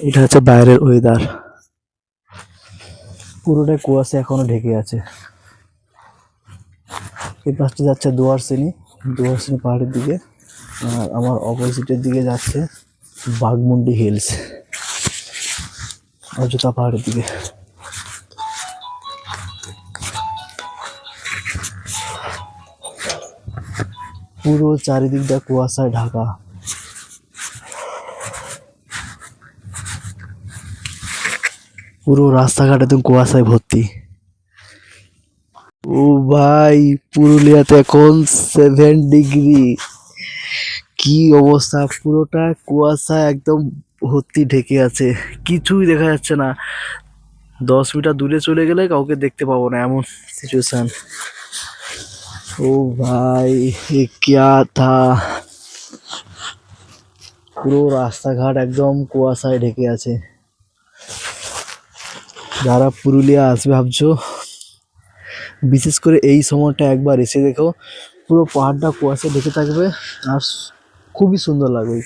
এটা হচ্ছে বাইরের ওয়েদার, পুরোটাই কুয়াশা এখনো ঢেকে আছে। এই পাশটা যাচ্ছে দুয়ারসিনি পাহাড়ের দিকে, আর আমার অপোজিটের দিকে যাচ্ছে বাঘমুন্ডি হিলস, অযোধ্যা পাহাড়ের দিকে। পুরো চারিদিকটা কুয়াশায় ঢাকা। পুরো রাস্তাঘাট একদম কুয়াশায় ভর্তি। ও ভাই, পুরুলিয়াতে এখন 7 ডিগ্রি। কি অবস্থা, পুরোটা কুয়াশা একদম ভর্তি ঢেকে আছে, কিছুই দেখা যাচ্ছে না। 10 মিটার দূরে চলে গেলে কাউকে দেখতে পাবো না, এমন সিচুয়েশন। ও ভাই, এ ক্যা থা। পুরো রাস্তাঘাট একদম কুয়াশায় ঢেকে আছে। যারা পুরুলিয়া আসবে ভাবছো, বিশেষ করে এই সময়টা একবার এসে দেখো, পুরো পাহাড়টা কুয়াশায় ঢেকে থাকবে আর খুবই সুন্দর লাগবে।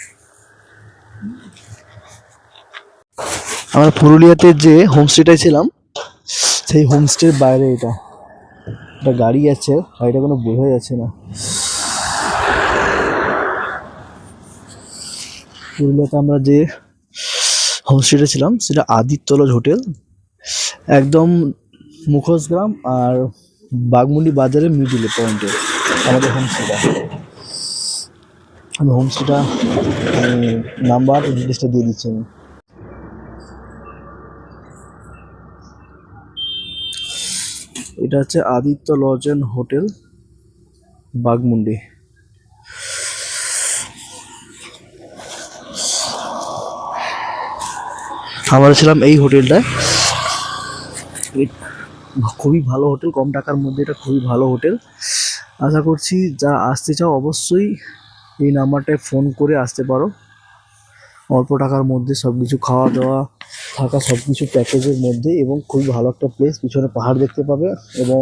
আমরা পুরুলিয়াতে যে হোমস্টেটায় ছিলাম, সেই হোমস্টের বাইরে এটা একটা গাড়ি আছে, গাড়িটা কোনো বোঝা যাচ্ছে না। পুরুলিয়াতে আমরা যে হোমস্টেটা ছিলাম সেটা আদিত্য লজ হোটেল, একদম মুখোশগ্রাম আর বাঘমুন্ডি বাজারের মিডিলে পয়েন্টে আমাদের হোমস্টেটা। আমি হোমস্টেটা নাম্বার ডিটেলসটা দিয়ে দিচ্ছি আমি। এটা হচ্ছে Aditya lodge and hotel, Baghmundi. আমরা ছিলাম এই হোটেলটায়। খুবই ভালো হোটেল, কম টাকার মধ্যে এটা খুবই ভালো হোটেল। আশা করছি যা আসতে চাও অবশ্যই এই নাম্বারটায় ফোন করে আসতে পারো। অল্প টাকার মধ্যে সব কিছু, খাওয়া দাওয়া থাকা সব কিছু প্যাকেজের মধ্যে, এবং খুবই ভালো একটা প্লেস। পিছনে পাহাড় দেখতে পাবে, এবং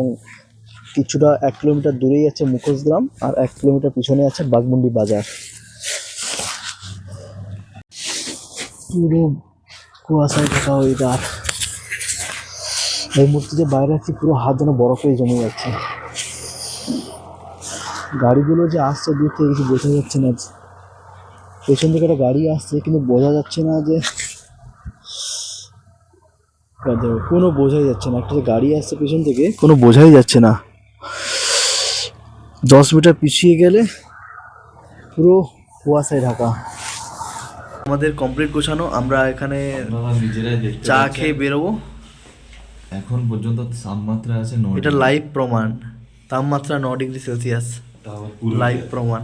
কিছুটা 1 কিলোমিটার দূরেই আছে মুখোশগ্রাম, আর 1 কিলোমিটার পিছনে আছে বাঘমুন্ডি বাজার। পুরো কুয়াশায় ঢাকা ওয়েদার। এই মুহূর্তে যে বাইরে আছি, পুরো হাত যেন বরফে জমে যাচ্ছে। গাড়িগুলো যে আসছে দূর থেকে কিছু বোঝা যাচ্ছে না। পেছন থেকে একটা গাড়ি আসছে, কিন্তু বোঝা যাচ্ছে না যে কোনো বোঝাই যাচ্ছে না। একটা যে গাড়ি আসছে পেছন থেকে, কোনো বোঝাই যাচ্ছে না। 10 মিটার পিছিয়ে গেলে পুরো কুয়াশায় ঢাকা। আমাদের কমপ্লিট গোছানো, আমরা এখানে নিজেরাই দেখতে চা পাচ্ছেন। খেয়ে বেরোবো। এখন পর্যন্ত তাপমাত্রা আছে 9 এটা লাইভ প্রমাণ, তাপমাত্রা 9 ডিগ্রি সেলসিয়াস, লাইভ প্রমাণ।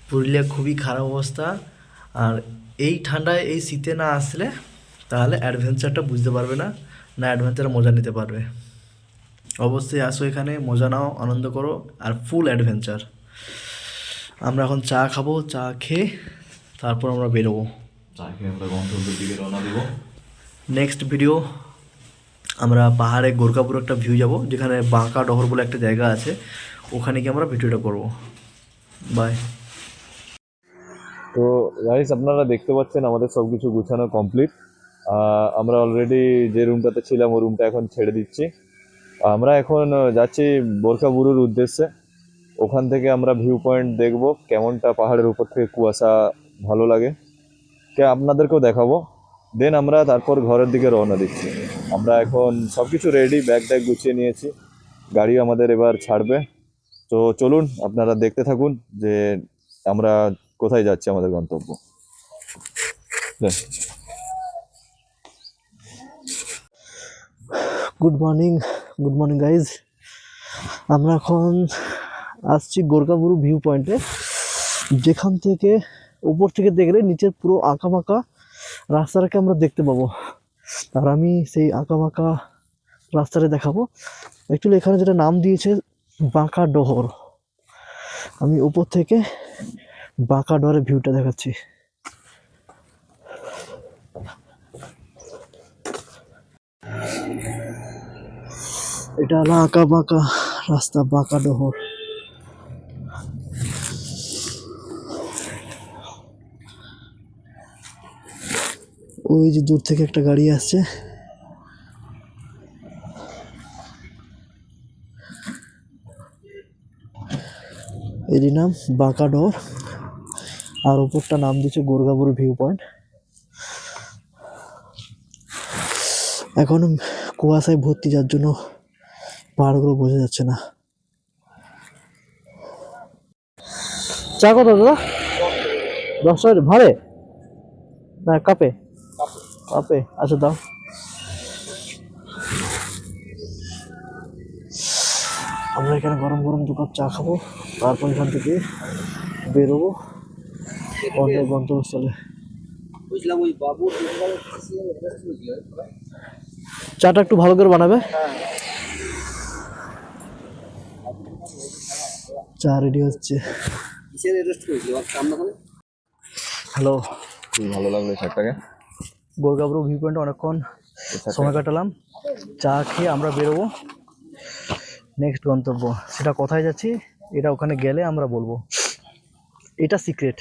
পুরুলিয়া খুবই খারাপ অবস্থা। আর এই ঠান্ডায়, এই শীতে না আসলে তাহলে অ্যাডভেঞ্চারটা বুঝতে পারবে না, না অ্যাডভেঞ্চারের মজা নিতে পারবে। অবশ্যই আসো এখানে, মজা নাও, আনন্দ করো, আর ফুল অ্যাডভেঞ্চার। আমরা এখন চা খাবো, চা খেয়ে তারপর আমরা বেরোবো। চা খেয়ে আমরা গন্তব্যের দিকে রওনা দেবো। নেক্সট ভিডিও আমরা পাহাড়ে গোরকাপুর একটা ভিউ যাব, যেখানে বাঁকা ডহর বলে একটা জায়গা আছে, ওখানে গিয়ে আমরা ভিডিওটা করব। বাই। তো গাইস, আপনারা দেখতে পাচ্ছেন আমাদের সব কিছু গুছানো কমপ্লিট। আমরা অলরেডি যে রুমটাতে ছিলাম ওই রুমটা এখন ছেড়ে দিচ্ছি। আমরা এখন যাচ্ছি বোরকাবুরুর উদ্দেশ্যে। ওখান থেকে আমরা ভিউ পয়েন্ট দেখব, কেমনটা পাহাড়ের উপর থেকে কুয়াশা ভালো লাগে, আপনাদেরকেও দেখাবো। দেন আমরা তারপর ঘরের দিকে রওনা দিচ্ছি। আমরা এখন সব কিছু রেডি, ব্যাগ ট্যাগ গুছিয়ে নিয়েছি, গাড়ি আমাদের এবার ছাড়বে। তো চলুন আপনারা দেখতে থাকুন যে আমরা কোথায় যাচ্ছি, আমাদের গন্তব্য। Good morning, good morning guys. আমরা এখন আসছি গোরকাপুর ভিউ পয়েন্টে, যেখান থেকে উপর থেকে দেখলে নিচের পুরো আঁকা বাঁকা রাস্তাটাকে আমরা দেখতে পাবো। আর আমি সেই আঁকা বাঁকা রাস্তাটা দেখাবো। অ্যাকচুয়ালি এখানে যেটা নাম দিয়েছে বাঁকা ডহর, আমি উপর থেকে বাঁকা ডহরের ভিউটা দেখাচ্ছি। এটা হলো আঁকা বাঁকা রাস্তা, বাঁকা ডহর। ওই যে দূর থেকে একটা গাড়ি আসছে। এরই নাম বাঁকাডোর, আর ওপরটা নাম দিচ্ছে গোরগাবুরু ভিউ পয়েন্ট। এখনো কুয়াশায় ভর্তি, যার জন্য পাহাড়গুলো বোঝা যাচ্ছে না। চা কত দাদা? 10 টাকা ভাড়ে না কাপে? কাপে, আচ্ছা দাও। আমরা এখানে গরম গরম 2 কাপ চা খাবো, তারপর এখান থেকে বেরোবো অন্য গন্তব্যস্থলে। চাটা একটু ভালো করে বানাবে। চা রেডি হচ্ছে। হ্যালো, খুব ভালো লাগলো শার্টটাকে। গোরগাবুরু ভিউ পয়েন্টে অনেকক্ষণ সময় কাটালাম। চা খেয়ে আমরা বেরোবো নেক্সট গন্তব্য। সেটা কোথায় যাচ্ছি এটা ওখানে গেলে আমরা বলবো, এটা সিক্রেট।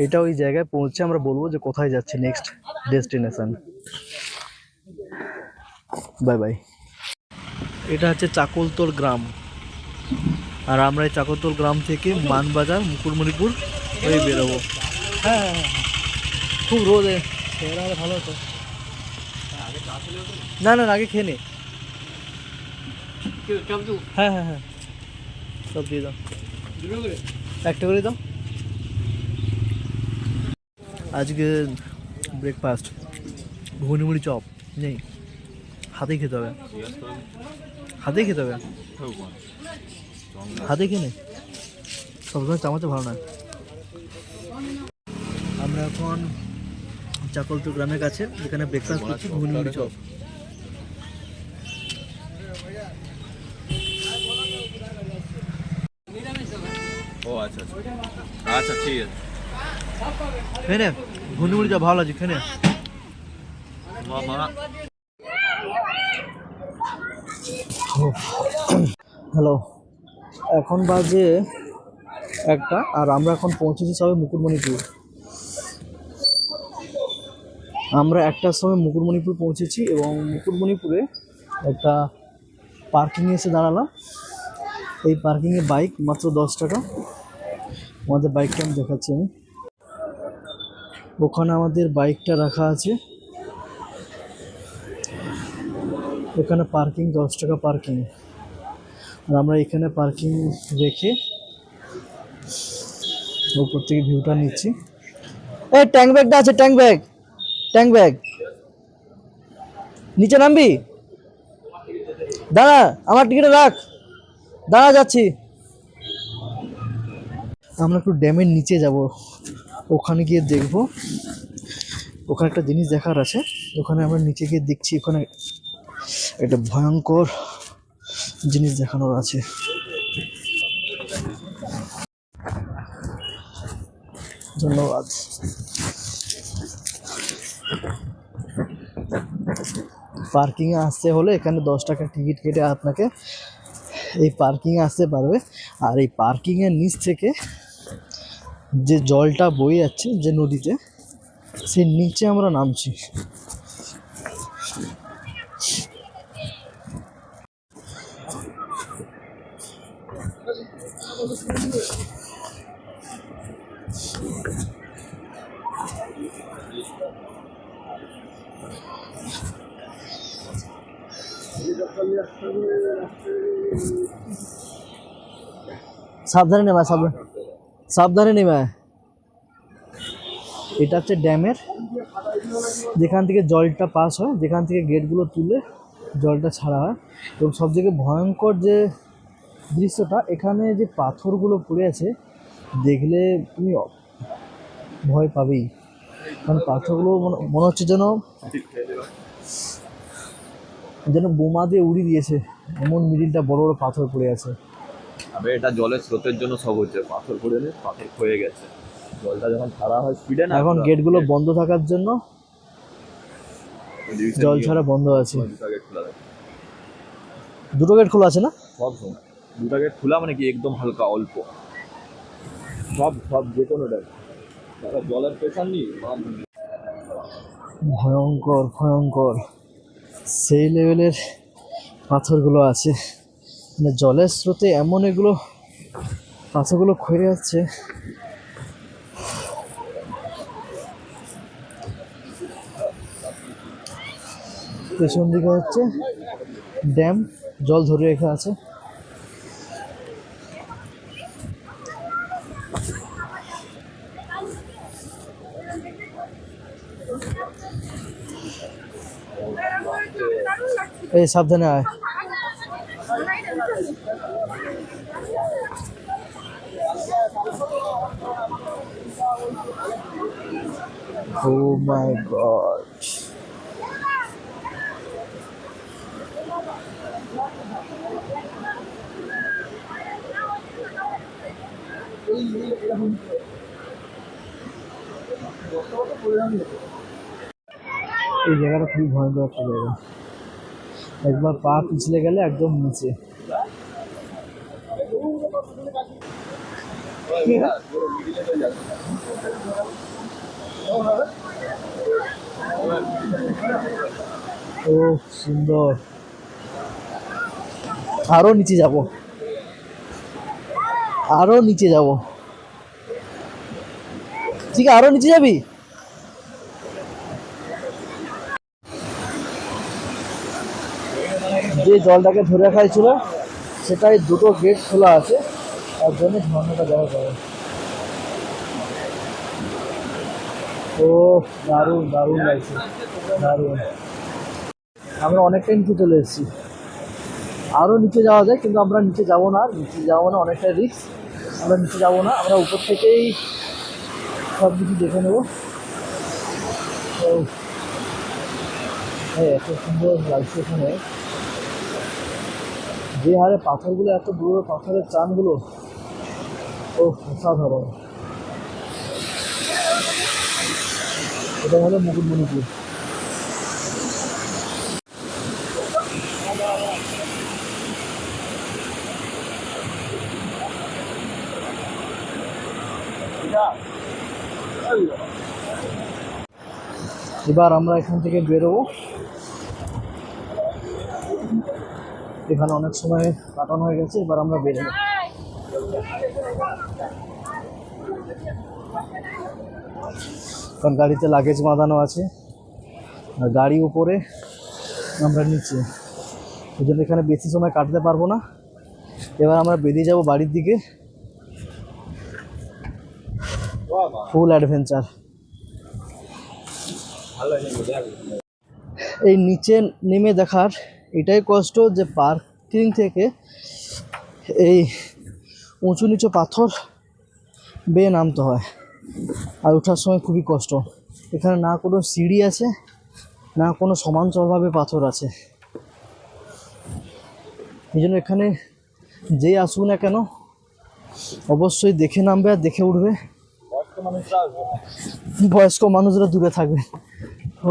এটা ওই জায়গায় পৌঁছে আমরা বলবো যে কোথায় যাচ্ছি নেক্সট ডেস্টিনেশন। Bye bye. এটা হচ্ছে চাকলতোল গ্রাম, আর আমরা এই চাকলতোল গ্রাম থেকে মানবাজার মুকুটমণিপুর হয়ে বেরোবো। হ্যাঁ হ্যাঁ হ্যাঁ, খুব রোদে ভালো হতো। না না আগে খেয়ে নে। হ্যাঁ হ্যাঁ হ্যাঁ, সব দিয়ে দাও, একটা করে দাও। আজকে ব্রেকফাস্ট ঘুগনি মুড়ি চপ নেই, হাতেই খেতে হবে, হাতেই খেতে হবে, হাতে খেয়ে নে, সবসময় চামচে ভালো নয়। আমরা এখন চাকলতোল গ্রামের কাছে, যেখানে ব্রেকফাস্ট করছি ঘুগনি মুড়ি চপ। ও আচ্ছা আচ্ছা আচ্ছা, ঠিক আছে। খেয়ে নে, ঘুগনি মুড়ি চপ ভালো লাগছে, খেয়ে নে। হ্যালো, এখন বাজে 1টা, আর আমরা এখন পৌঁছেছি সবে মুকুটমণিপুর। আমরা 1টার সময় মুকুটমণিপুর পৌঁছেছি, এবং মুকুটমণিপুরে একটা পার্কিংয়ে এসে দাঁড়ালাম। এই পার্কিংয়ে বাইক মাত্র 10 টাকা। আমাদের বাইকটা আমি দেখাচ্ছি আমি, ওখানে আমাদের বাইকটা রাখা আছে। এখানে পার্কিং 10 টাকা পার্কিং, আর আমরা এখানে পার্কিং রেখে উপর থেকে ভিউটা নিচ্ছি। এই ট্যাঙ্ক ব্যাগটা আছে, ট্যাঙ্ক ব্যাগ, ট্যাঙ্ক ব্যাগ নিচে নামবি? দাঁড়া, আমার টিকিটে রাখ, দাঁড়া যাচ্ছি। আমরা একটু ড্যামের নিচে যাব, ওখানে গিয়ে দেখবো। ওখানে একটা জিনিস দেখার আছে, ওখানে আমরা নিচে গিয়ে দেখছি, ওখানে একটা ভয়ঙ্কর জিনিস দেখানোর আছে। ধন্যবাদ। পার্কিংয়ে আসতে হলে এখানে 10 টাকা টিকিট কেটে আপনাকে এই পার্কিংয়ে আসতে পারবে। আর এই পার্কিংয়ের নিচ থেকে যে জলটা বয়ে যাচ্ছে যে নদীতে, সেই নিচে আমরা নামছি। সাবধানে নেমা, সাবধানে নেমা। এটা হচ্ছে ড্যামের, যেখান থেকে জলটা পাস হয়, যেখান থেকে গেটগুলো তুলে জলটা ছাড়া হয়। এবং সব থেকে ভয়ঙ্কর যে দৃশ্যটা, এখানে যে পাথরগুলো পড়ে আছে, দেখলে তুমি ভয় পাবেই। কারণ পাথরগুলো মনে হচ্ছে যেন যেন বোমা দিয়ে উড়িয়ে দিয়েছে, এমন মিডিলটা বড় বড় পাথর পড়ে আছে। আবে এটা জলের স্রোতের জন্য সব হচ্ছে, পাথর পড়ে নেই, পাথর ক্ষয়ে গেছে। জলটা যখন ছাড়া হয় স্পিডে না, এখন গেটগুলো বন্ধ থাকার জন্য জল ছাড়া বন্ধ আছে। 2টা গেট খোলা থাকে, 2টো গেট খোলা আছে না? সব সময় 2টা গেট খোলা, মানে কি একদম হালকা অল্প, সব সব যে কোনো জলের প্রেশার নেই। ভয়ঙ্কর ভয়ঙ্কর সেই লেভেলের পাথরগুলো আছে, মানে জলের স্রোতে এমন এগুলো পাথরগুলো ক্ষয়ে যাচ্ছে। পেছন দিকে হচ্ছে ড্যাম, জল ধরে রেখে আছে। এই সাবধানে আয়। Oh my god. এই জায়গাটা খুবই ভয়ঙ্কর একটা জায়গা, একবার পা পিছলে গেলে একদম নিচে। ও সুন্দর, আরো নিচে যাব, আরো নিচে যাব। ঠিক আরো নিচে যাবি? যে জলটাকে ধরে রাখা হয়েছিল সেটাই দুটো গেট খোলা আছে, তার জন্য ঝর্ণাটা দেখা যাবে। ও দারুণ দারুণ লাগছে, দারুণ। আমরা অনেকটাই নিচে চলে এসেছি, আরও নিচে যাওয়া যায় কিন্তু আমরা নিচে যাবো না, নিচে যাবো না, অনেকটা রিস্ক। আমরা নিচে যাবো না, আমরা উপর থেকেই সব কিছু দেখে নেবো। তো এত সুন্দর লাগছে এখানে, যে হারে পাথরগুলো, এত বড় পাথরের চানগুলো, ও অসাধারণ। এটা হলো মুকুটমণিপুর। এবার আমরা এখান থেকে বেরোবো, এখানে অনেক সময় কাটানো হয়ে গেছে, এবার আমরা বেরোবো। কারণ গাড়িতে লাগেজ বাঁধানো আছে, আর গাড়ি উপরে, আমরা নিচে, ওই জন্য এখানে বেশি সময় কাটতে পারবো না। এবার আমরা বেরিয়ে যাব বাড়ির দিকে, ফুল অ্যাডভেঞ্চার। এই নিচে নেমে দেখার এটাই কষ্ট যে পার্কিং থেকে এই উঁচু নিচু পাথর বেয়ে নামতে হয়, আর ওঠার সময় খুবই কষ্ট। এখানে না কোনো সিঁড়ি আছে, না কোনো সমান্তরালভাবে পাথর আছে। এই জন্য এখানে যেই আসুক না কেন অবশ্যই দেখে নামবে আর দেখে উঠবে। বয়স্ক মানুষরা দূরে থাকবে। ও